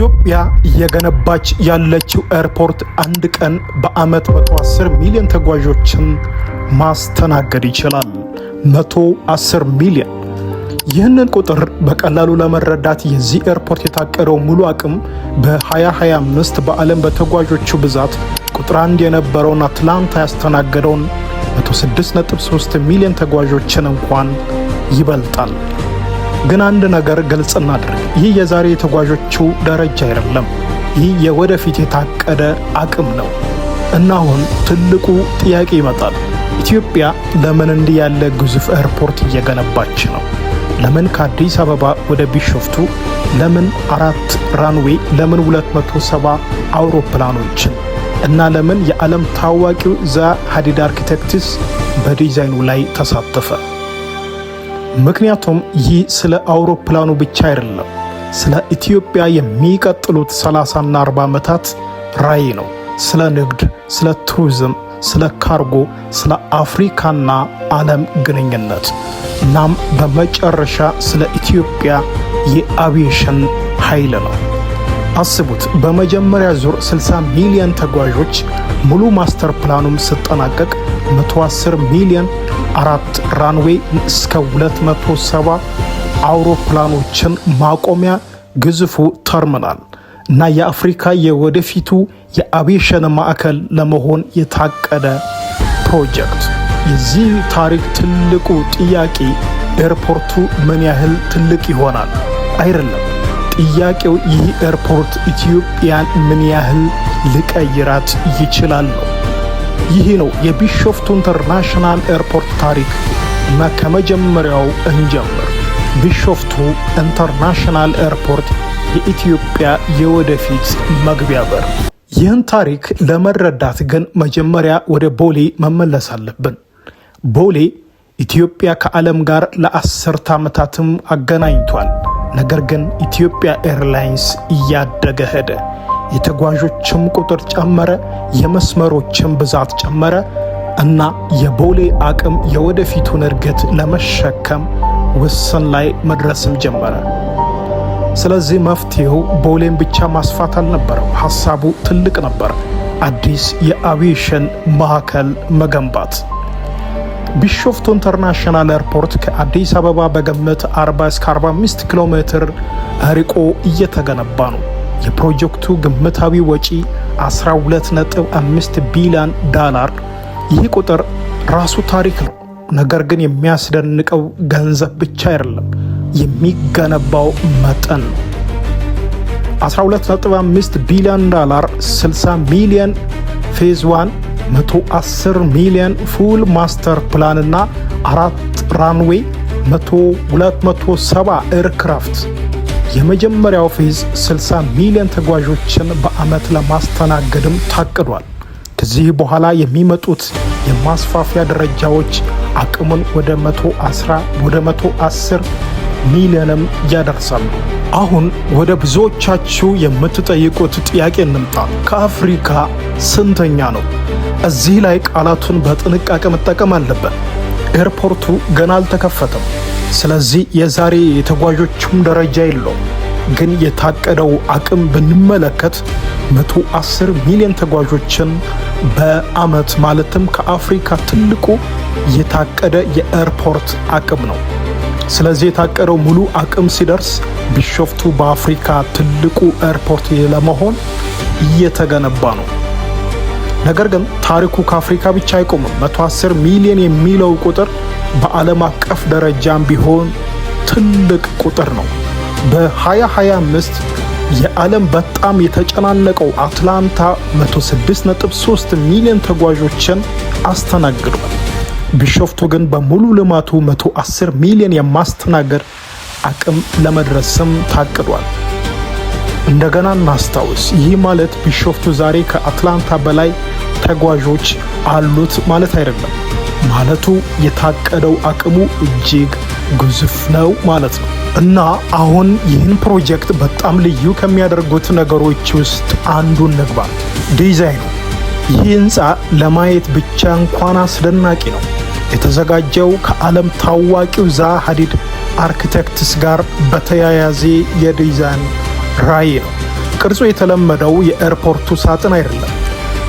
ኢትዮጵያ እየገነባች ያለችው ኤርፖርት አንድ ቀን በአመት 110 ሚሊዮን ተጓዦችን ማስተናገድ ይችላል። 110 ሚሊዮን። ይህንን ቁጥር በቀላሉ ለመረዳት የዚህ ኤርፖርት የታቀደው ሙሉ አቅም በ2025 በዓለም በተጓዦቹ ብዛት ቁጥር 1 የነበረውን አትላንታ ያስተናገደውን 106.3 ሚሊዮን ተጓዦችን እንኳን ይበልጣል። ግን አንድ ነገር ግልጽ እናድርግ፣ ይህ የዛሬ የተጓዦቹ ደረጃ አይደለም። ይህ የወደፊት የታቀደ አቅም ነው። እና አሁን ትልቁ ጥያቄ ይመጣል። ኢትዮጵያ ለምን እንዲህ ያለ ግዙፍ ኤርፖርት እየገነባች ነው? ለምን ከአዲስ አበባ ወደ ቢሾፍቱ? ለምን 4 ራንዌይ? ለምን 270 አውሮፕላኖችን? እና ለምን የዓለም ታዋቂው ዛ ሀዲድ አርኪቴክትስ በዲዛይኑ ላይ ተሳተፈ? ምክንያቱም ይህ ስለ አውሮፕላኑ ብቻ አይደለም፣ ስለ ኢትዮጵያ የሚቀጥሉት 30 እና 40 ዓመታት ራዕይ ነው። ስለ ንግድ፣ ስለ ቱሪዝም፣ ስለ ካርጎ፣ ስለ አፍሪካና ዓለም ግንኙነት፣ እናም በመጨረሻ ስለ ኢትዮጵያ የአቪዬሽን ኃይል ነው። አስቡት፣ በመጀመሪያ ዙር 60 ሚሊዮን ተጓዦች፣ ሙሉ ማስተር ፕላኑም ሲጠናቀቅ 110 ሚሊዮን፣ 4 ራንዌይ እስከ 270 አውሮፕላኖችን ማቆሚያ ግዙፉ ተርሚናል እና የአፍሪካ የወደፊቱ የአቪዬሽን ማዕከል ለመሆን የታቀደ ፕሮጀክት። የዚህ ታሪክ ትልቁ ጥያቄ ኤርፖርቱ ምን ያህል ትልቅ ይሆናል አይደለም። ጥያቄው ይህ ኤርፖርት ኢትዮጵያን ምን ያህል ሊቀይራት ይችላል ነው። ይህ ነው የቢሾፍቱ ኢንተርናሽናል ኤርፖርት ታሪክ እና ከመጀመሪያው እንጀምር። ቢሾፍቱ ኢንተርናሽናል ኤርፖርት የኢትዮጵያ የወደፊት መግቢያ በር። ይህን ታሪክ ለመረዳት ግን መጀመሪያ ወደ ቦሌ መመለስ አለብን። ቦሌ ኢትዮጵያ ከዓለም ጋር ለ10 ዓመታትም አገናኝቷል። ነገር ግን ኢትዮጵያ ኤርላይንስ እያደገ ሄደ። የተጓዦችም ቁጥር ጨመረ፣ የመስመሮችም ብዛት ጨመረ እና የቦሌ አቅም የወደፊቱን እድገት ለመሸከም ውስን ላይ መድረስም ጀመረ። ስለዚህ መፍትሄው ቦሌን ብቻ ማስፋት አልነበረም። ሐሳቡ ትልቅ ነበር፣ አዲስ የአቪዬሽን ማዕከል መገንባት። ቢሾፍቱ ኢንተርናሽናል ኤርፖርት ከአዲስ አበባ በግምት 40 እስከ 45 ኪሎ ሜትር ርቆ እየተገነባ ነው። የፕሮጀክቱ ግምታዊ ወጪ 12.5 ቢሊዮን ዶላር። ይህ ቁጥር ራሱ ታሪክ ነው። ነገር ግን የሚያስደንቀው ገንዘብ ብቻ አይደለም፣ የሚገነባው መጠን ነው። 12.5 ቢሊዮን ዶላር፣ 60 ሚሊዮን ፌዝ 1፣ 110 ሚሊዮን ፉል ማስተር ፕላን እና 4 ራንዌይ፣ 270 ኤርክራፍት። የመጀመሪያው ፌዝ 60 ሚሊዮን ተጓዦችን በአመት ለማስተናገድም ታቅዷል። ከዚህ በኋላ የሚመጡት የማስፋፊያ ደረጃዎች አቅሙን ወደ 110 ሚሊዮንም ያደርሳሉ። አሁን ወደ ብዙዎቻችሁ የምትጠይቁት ጥያቄ እንምጣ። ከአፍሪካ ስንተኛ ነው? እዚህ ላይ ቃላቱን በጥንቃቄ መጠቀም አለበት። ኤርፖርቱ ገና አልተከፈተም። ስለዚህ የዛሬ የተጓዦቹም ደረጃ የለውም። ግን የታቀደው አቅም ብንመለከት 110 ሚሊዮን ተጓዦችን በአመት ማለትም ከአፍሪካ ትልቁ የታቀደ የኤርፖርት አቅም ነው። ስለዚህ የታቀደው ሙሉ አቅም ሲደርስ ቢሾፍቱ በአፍሪካ ትልቁ ኤርፖርት ለመሆን እየተገነባ ነው። ነገር ግን ታሪኩ ከአፍሪካ ብቻ አይቆምም። 110 ሚሊዮን የሚለው ቁጥር በዓለም አቀፍ ደረጃም ቢሆን ትልቅ ቁጥር ነው። በ2025 የዓለም በጣም የተጨናነቀው አትላንታ 106.3 ሚሊዮን ተጓዦችን አስተናግዷል። ቢሾፍቱ ግን በሙሉ ልማቱ 110 ሚሊዮን የማስተናገድ አቅም ለመድረስም ታቅዷል። እንደገና እናስታውስ፣ ይህ ማለት ቢሾፍቱ ዛሬ ከአትላንታ በላይ ተጓዦች አሉት ማለት አይደለም። ማለቱ የታቀደው አቅሙ እጅግ ግዙፍ ነው ማለት ነው። እና አሁን ይህን ፕሮጀክት በጣም ልዩ ከሚያደርጉት ነገሮች ውስጥ አንዱን ንግባ፣ ዲዛይኑ። ይህ ህንፃ ለማየት ብቻ እንኳን አስደናቂ ነው። የተዘጋጀው ከዓለም ታዋቂው ዛ ሀዲድ አርኪቴክትስ ጋር በተያያዘ የዲዛይን ራዕይ ነው። ቅርጹ የተለመደው የኤርፖርቱ ሳጥን አይደለም።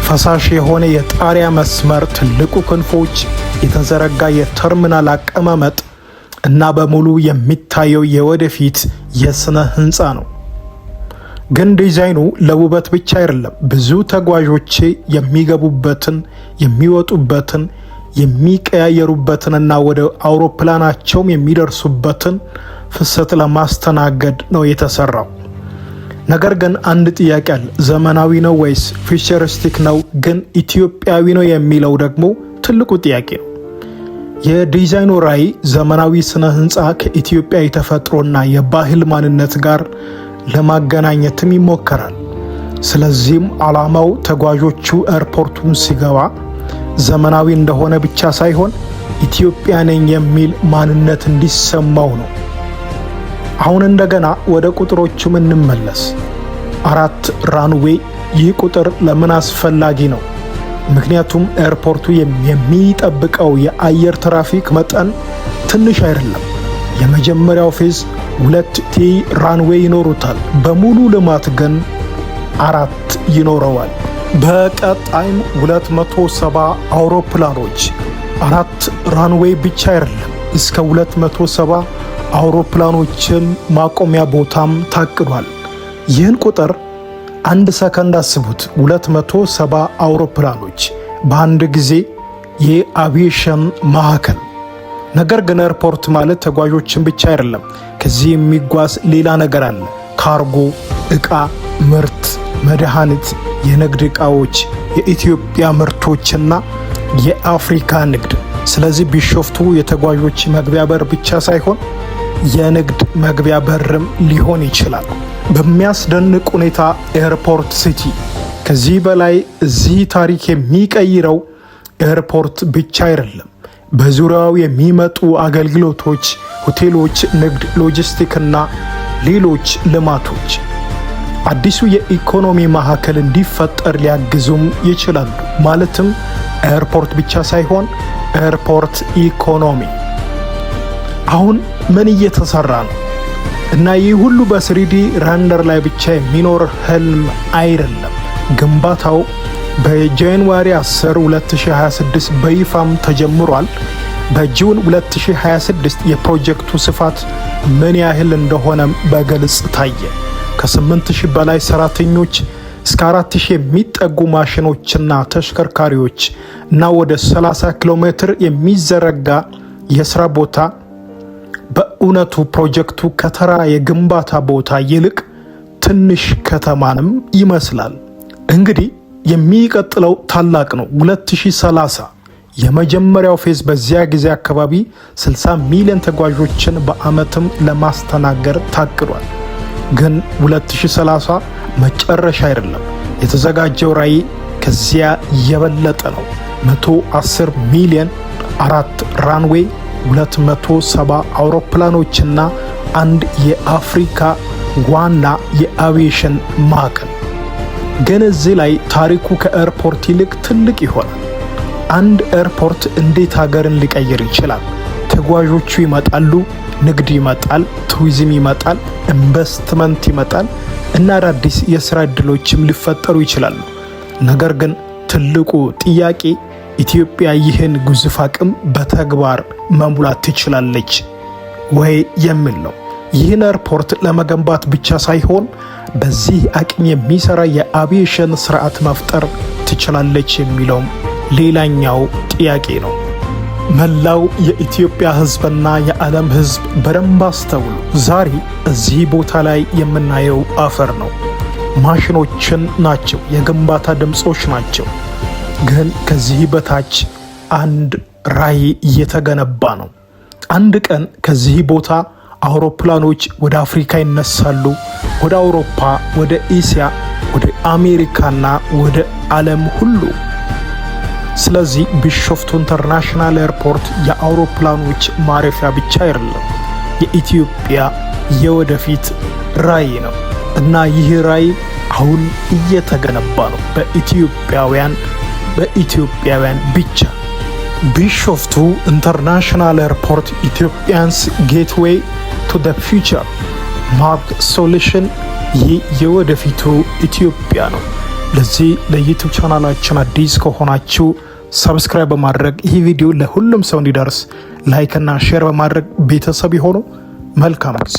ፈሳሽ የሆነ የጣሪያ መስመር፣ ትልቁ ክንፎች፣ የተዘረጋ የተርሚናል አቀማመጥ እና በሙሉ የሚታየው የወደፊት የስነ ህንፃ ነው። ግን ዲዛይኑ ለውበት ብቻ አይደለም። ብዙ ተጓዦች የሚገቡበትን፣ የሚወጡበትን፣ የሚቀያየሩበትንና ወደ አውሮፕላናቸውም የሚደርሱበትን ፍሰት ለማስተናገድ ነው የተሰራው። ነገር ግን አንድ ጥያቄ አለ። ዘመናዊ ነው ወይስ ፊውቸሪስቲክ ነው? ግን ኢትዮጵያዊ ነው የሚለው ደግሞ ትልቁ ጥያቄ ነው። የዲዛይኑ ራዕይ ዘመናዊ ስነ ህንፃ ከኢትዮጵያ የተፈጥሮና የባህል ማንነት ጋር ለማገናኘትም ይሞከራል። ስለዚህም ዓላማው ተጓዦቹ ኤርፖርቱን ሲገባ ዘመናዊ እንደሆነ ብቻ ሳይሆን ኢትዮጵያ ነኝ የሚል ማንነት እንዲሰማው ነው። አሁን እንደገና ወደ ቁጥሮቹም እንመለስ። 4 ራንዌይ። ይህ ቁጥር ለምን አስፈላጊ ነው? ምክንያቱም ኤርፖርቱ የሚጠብቀው የአየር ትራፊክ መጠን ትንሽ አይደለም። የመጀመሪያው ፌዝ 2 ራንዌይ ይኖሩታል። በሙሉ ልማት ግን 4 ይኖረዋል። በቀጣይም 270 አውሮፕላኖች። 4 ራንዌይ ብቻ አይደለም፣ እስከ 270 አውሮፕላኖችም ማቆሚያ ቦታም ታቅዷል። ይህን ቁጥር አንድ ሰከንድ አስቡት። 270 አውሮፕላኖች በአንድ ጊዜ የአቪዬሽን ማዕከል። ነገር ግን ኤርፖርት ማለት ተጓዦችን ብቻ አይደለም። ከዚህ የሚጓዝ ሌላ ነገር አለ። ካርጎ፣ ዕቃ፣ ምርት፣ መድኃኒት፣ የንግድ ዕቃዎች፣ የኢትዮጵያ ምርቶችና የአፍሪካ ንግድ። ስለዚህ ቢሾፍቱ የተጓዦች መግቢያ በር ብቻ ሳይሆን የንግድ መግቢያ በርም ሊሆን ይችላል። በሚያስደንቅ ሁኔታ ኤርፖርት ሲቲ። ከዚህ በላይ እዚህ ታሪክ የሚቀይረው ኤርፖርት ብቻ አይደለም። በዙሪያው የሚመጡ አገልግሎቶች፣ ሆቴሎች፣ ንግድ፣ ሎጂስቲክ እና ሌሎች ልማቶች አዲሱ የኢኮኖሚ ማዕከል እንዲፈጠር ሊያግዙም ይችላሉ። ማለትም ኤርፖርት ብቻ ሳይሆን ኤርፖርት ኢኮኖሚ። አሁን ምን እየተሰራ ነው? እና ይህ ሁሉ በስሪዲ ሬንደር ላይ ብቻ የሚኖር ህልም አይደለም። ግንባታው በጃንዋሪ 10 2026 በይፋም ተጀምሯል። በጁን 2026 የፕሮጀክቱ ስፋት ምን ያህል እንደሆነም በግልጽ ታየ። ከ8000 በላይ ሰራተኞች፣ እስከ 4000 የሚጠጉ ማሽኖችና ተሽከርካሪዎች እና ወደ 30 ኪሎ ሜትር የሚዘረጋ የስራ ቦታ። በእውነቱ ፕሮጀክቱ ከተራ የግንባታ ቦታ ይልቅ ትንሽ ከተማንም ይመስላል። እንግዲህ የሚቀጥለው ታላቅ ነው። 2030 የመጀመሪያው ፌዝ በዚያ ጊዜ አካባቢ 60 ሚሊዮን ተጓዦችን በአመትም ለማስተናገድ ታቅዷል። ግን 2030 መጨረሻ አይደለም። የተዘጋጀው ራዕይ ከዚያ የበለጠ ነው። 110 ሚሊዮን፣ 4 ራንዌይ፣ 270 አውሮፕላኖችና አንድ የአፍሪካ ዋና የአቪዬሽን ማዕከል። ግን እዚህ ላይ ታሪኩ ከኤርፖርት ይልቅ ትልቅ ይሆናል። አንድ ኤርፖርት እንዴት ሀገርን ሊቀይር ይችላል? ተጓዦቹ ይመጣሉ፣ ንግድ ይመጣል፣ ቱሪዝም ይመጣል፣ ኢንቨስትመንት ይመጣል እና አዳዲስ የስራ ዕድሎችም ሊፈጠሩ ይችላሉ። ነገር ግን ትልቁ ጥያቄ ኢትዮጵያ ይህን ግዙፍ አቅም በተግባር መሙላት ትችላለች ወይ የሚል ነው። ይህን ኤርፖርት ለመገንባት ብቻ ሳይሆን በዚህ አቅም የሚሰራ የአቪዬሽን ስርዓት መፍጠር ትችላለች የሚለውም ሌላኛው ጥያቄ ነው። መላው የኢትዮጵያ ሕዝብና የዓለም ሕዝብ በደንብ አስተውሉ። ዛሬ እዚህ ቦታ ላይ የምናየው አፈር ነው፣ ማሽኖችን ናቸው፣ የግንባታ ድምጾች ናቸው። ግን ከዚህ በታች አንድ ራዕይ እየተገነባ ነው። አንድ ቀን ከዚህ ቦታ አውሮፕላኖች ወደ አፍሪካ ይነሳሉ፣ ወደ አውሮፓ፣ ወደ እስያ፣ ወደ አሜሪካና ወደ ዓለም ሁሉ። ስለዚህ ቢሾፍቱ ኢንተርናሽናል ኤርፖርት የአውሮፕላኖች ማረፊያ ብቻ አይደለም፣ የኢትዮጵያ የወደፊት ራዕይ ነው እና ይህ ራዕይ አሁን እየተገነባ ነው በኢትዮጵያውያን ብቻ። ቢሾፍቱ ኢንተርናሽናል ኤርፖርት ኢትዮጵያንስ ጌትዌይ ቱ ዘ ፊውቸር ማርክ ሶሉሽን ይህ የወደፊቱ ኢትዮጵያ ነው። ለዚህ ለዩቲዩብ ቻናላችን አዲስ ከሆናችሁ ሰብስክራይብ በማድረግ ይህ ቪዲዮ ለሁሉም ሰው እንዲደርስ ላይክ እና ሼር በማድረግ ቤተሰብ ይሆኑ። መልካም ጊዜ